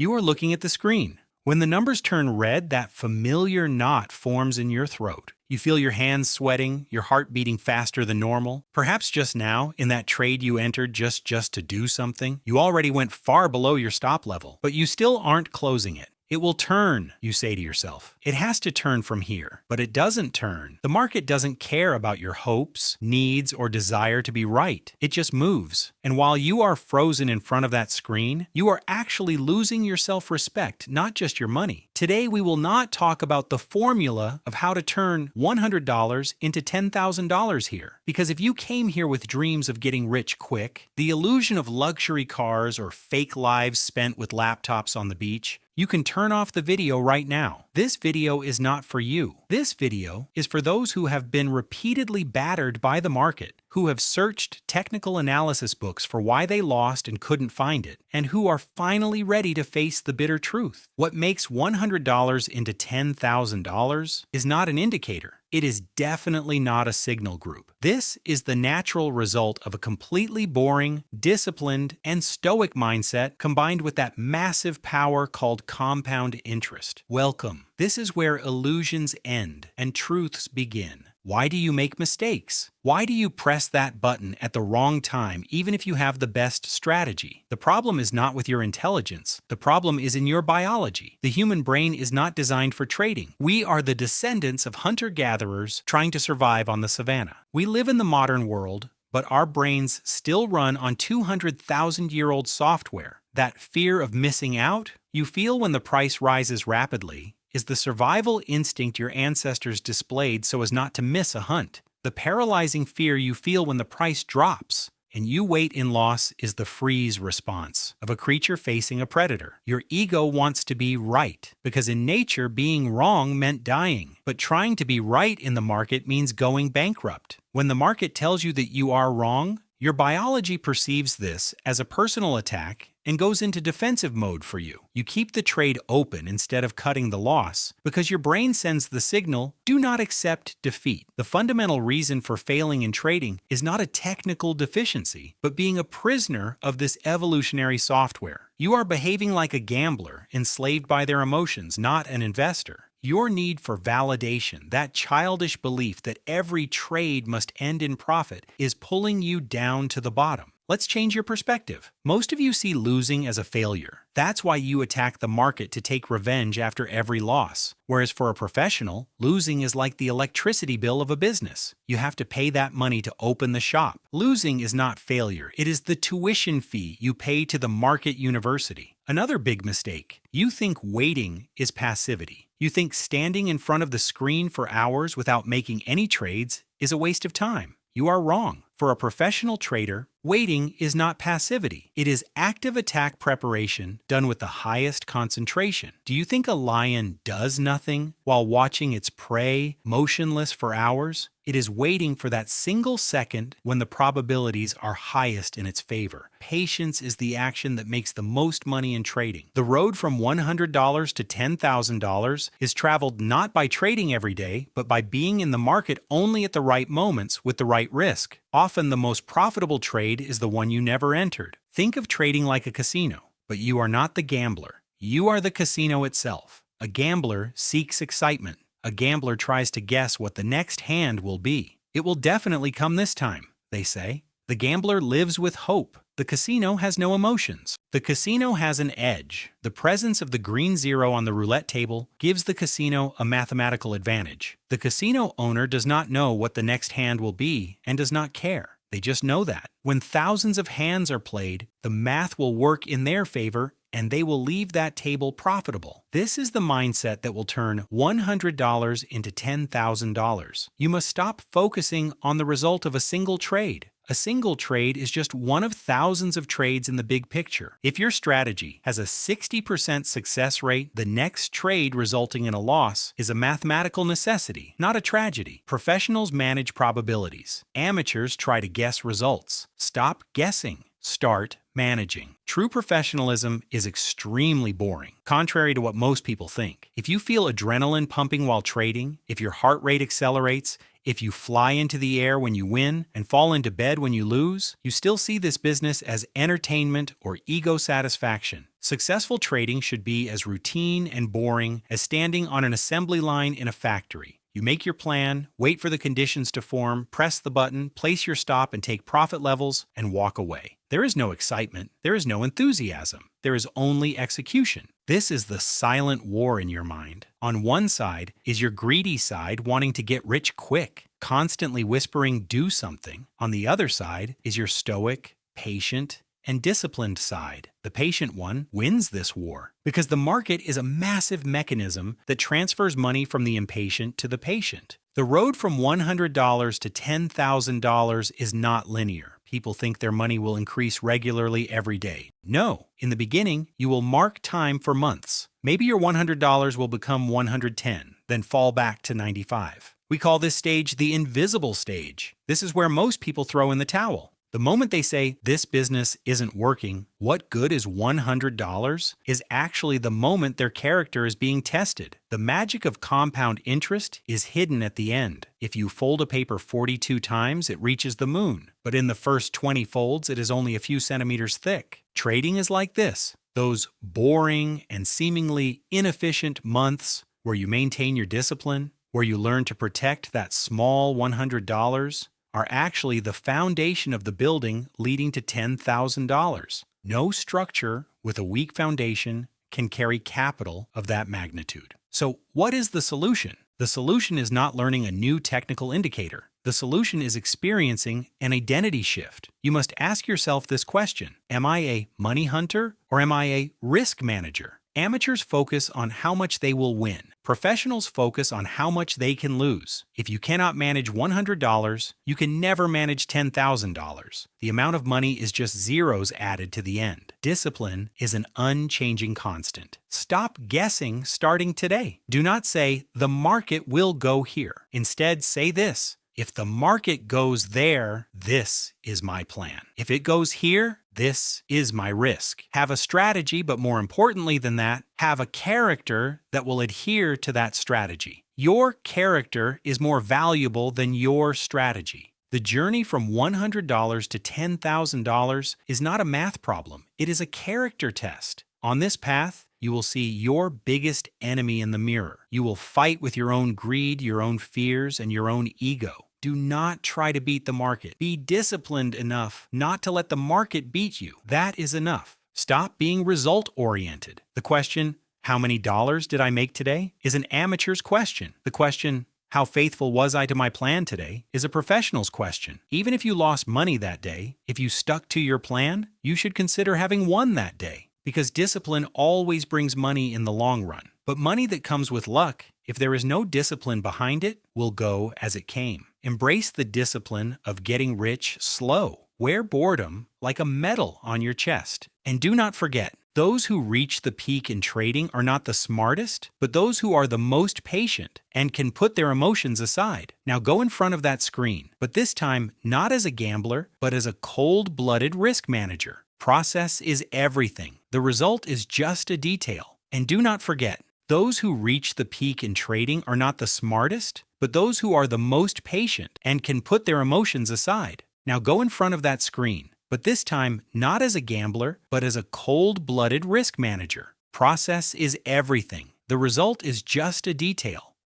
You are looking at the screen. When the numbers turn red, that familiar knot forms in your throat. You feel your hands sweating, your heart beating faster than normal. Perhaps just now, in that trade you entered just to do something, you already went far below your stop level, but you still aren't closing it. It will turn, you say to yourself. It has to turn from here, but it doesn't turn. The market doesn't care about your hopes, needs, or desire to be right. It just moves. And while you are frozen in front of that screen, you are actually losing your self-respect, not just your money. Today, we will not talk about the formula of how to turn $100 into $10,000 here. Because if you came here with dreams of getting rich quick, the illusion of luxury cars or fake lives spent with laptops on the beach, you can turn off the video right now. This video is not for you. This video is for those who have been repeatedly battered by the market, who have searched technical analysis books for why they lost and couldn't find it, and who are finally ready to face the bitter truth. What makes $100 into $10,000 is not an indicator. It is definitely not a signal group. This is the natural result of a completely boring, disciplined, and stoic mindset combined with that massive power called compound interest. Welcome. This is where illusions end and truths begin. Why do you make mistakes? Why do you press that button at the wrong time even if you have the best strategy? The problem is not with your intelligence. The problem is in your biology. The human brain is not designed for trading. We are the descendants of hunter-gatherers trying to survive on the savannah. We live in the modern world, but our brains still run on 200,000-year-old software. That fear of missing out you feel when the price rises rapidly is the survival instinct your ancestors displayed so as not to miss a hunt. The paralyzing fear you feel when the price drops and you wait in loss is the freeze response of a creature facing a predator. Your ego wants to be right, because in nature being wrong meant dying. But trying to be right in the market means going bankrupt. When the market tells you that you are wrong, your biology perceives this as a personal attack and goes into defensive mode for you. You keep the trade open instead of cutting the loss because your brain sends the signal, do not accept defeat. The fundamental reason for failing in trading is not a technical deficiency, but being a prisoner of this evolutionary software. You are behaving like a gambler, enslaved by their emotions, not an investor. Your need for validation, that childish belief that every trade must end in profit, is pulling you down to the bottom. Let's change your perspective. Most of you see losing as a failure. That's why you attack the market to take revenge after every loss. Whereas for a professional, losing is like the electricity bill of a business. You have to pay that money to open the shop. Losing is not failure. It is the tuition fee you pay to the market university. Another big mistake. You think waiting is passivity. You think standing in front of the screen for hours without making any trades is a waste of time. You are wrong. For a professional trader, waiting is not passivity. It is active attack preparation done with the highest concentration. Do you think a lion does nothing while watching its prey motionless for hours? It is waiting for that single second when the probabilities are highest in its favor. Patience is the action that makes the most money in trading. The road from $100 to $10,000 is traveled not by trading every day, but by being in the market only at the right moments with the right risk. Often the most profitable trade is the one you never entered. Think of trading like a casino, but you are not the gambler. You are the casino itself. A gambler seeks excitement. A gambler tries to guess what the next hand will be. It will definitely come this time, they say. The gambler lives with hope. The casino has no emotions. The casino has an edge. The presence of the green zero on the roulette table gives the casino a mathematical advantage. The casino owner does not know what the next hand will be and does not care. They just know that. When thousands of hands are played, the math will work in their favor and they will leave that table profitable. This is the mindset that will turn $100 into $10,000. You must stop focusing on the result of a single trade. A single trade is just one of thousands of trades in the big picture. If your strategy has a 60% success rate, the next trade resulting in a loss is a mathematical necessity, not a tragedy. Professionals manage probabilities. Amateurs try to guess results. Stop guessing. Start managing. True professionalism is extremely boring, contrary to what most people think. If you feel adrenaline pumping while trading, if your heart rate accelerates, if you fly into the air when you win and fall into bed when you lose, you still see this business as entertainment or ego satisfaction. Successful trading should be as routine and boring as standing on an assembly line in a factory. You make your plan, wait for the conditions to form, press the button, place your stop and take profit levels, and walk away. There is no excitement. There is no enthusiasm. There is only execution. This is the silent war in your mind. On one side is your greedy side wanting to get rich quick, constantly whispering, "Do something." On the other side is your stoic, patient, and disciplined side. The patient one wins this war because the market is a massive mechanism that transfers money from the impatient to the patient. The road from $100 to $10,000 is not linear. People think their money will increase regularly every day. No, in the beginning, you will mark time for months. Maybe your $100 will become 110, then fall back to 95. We call this stage the invisible stage. This is where most people throw in the towel. The moment they say, "This business isn't working, what good is $100?" is actually the moment their character is being tested. The magic of compound interest is hidden at the end. If you fold a paper 42 times, it reaches the moon. But in the first 20 folds, it is only a few centimeters thick. Trading is like this. Those boring and seemingly inefficient months where you maintain your discipline, where you learn to protect that small $100, are actually the foundation of the building leading to $10,000. No structure with a weak foundation can carry capital of that magnitude. So, what is the solution? The solution is not learning a new technical indicator. The solution is experiencing an identity shift. You must ask yourself this question: am I a money hunter or am I a risk manager? Amateurs focus on how much they will win. Professionals focus on how much they can lose. If you cannot manage $100, you can never manage $10,000. The amount of money is just zeros added to the end. Discipline is an unchanging constant. Stop guessing starting today. Do not say, "The market will go here." Instead, say this: "If the market goes there, this is my plan. If it goes here, this is my risk." Have a strategy, but more importantly than that, have a character that will adhere to that strategy. Your character is more valuable than your strategy. The journey from $100 to $10,000 is not a math problem. It is a character test. On this path, you will see your biggest enemy in the mirror. You will fight with your own greed, your own fears, and your own ego. Do not try to beat the market. Be disciplined enough not to let the market beat you. That is enough. Stop being result-oriented. The question, "How many dollars did I make today?" is an amateur's question. The question, "How faithful was I to my plan today?" is a professional's question. Even if you lost money that day, if you stuck to your plan, you should consider having won that day, because discipline always brings money in the long run. But money that comes with luck, if there is no discipline behind it, will go as it came. Embrace the discipline of getting rich slow. Wear boredom like a medal on your chest. And do not forget, those who reach the peak in trading are not the smartest, but those who are the most patient and can put their emotions aside. Now go in front of that screen, but this time not as a gambler, but as a cold-blooded risk manager. Process is everything. The result is just a detail. And do not forget, those who reach the peak in trading are not the smartest, but those who are the most patient and can put their emotions aside. Now go in front of that screen, but this time not as a gambler, but as a cold-blooded risk manager. Process is everything. The result is just a detail.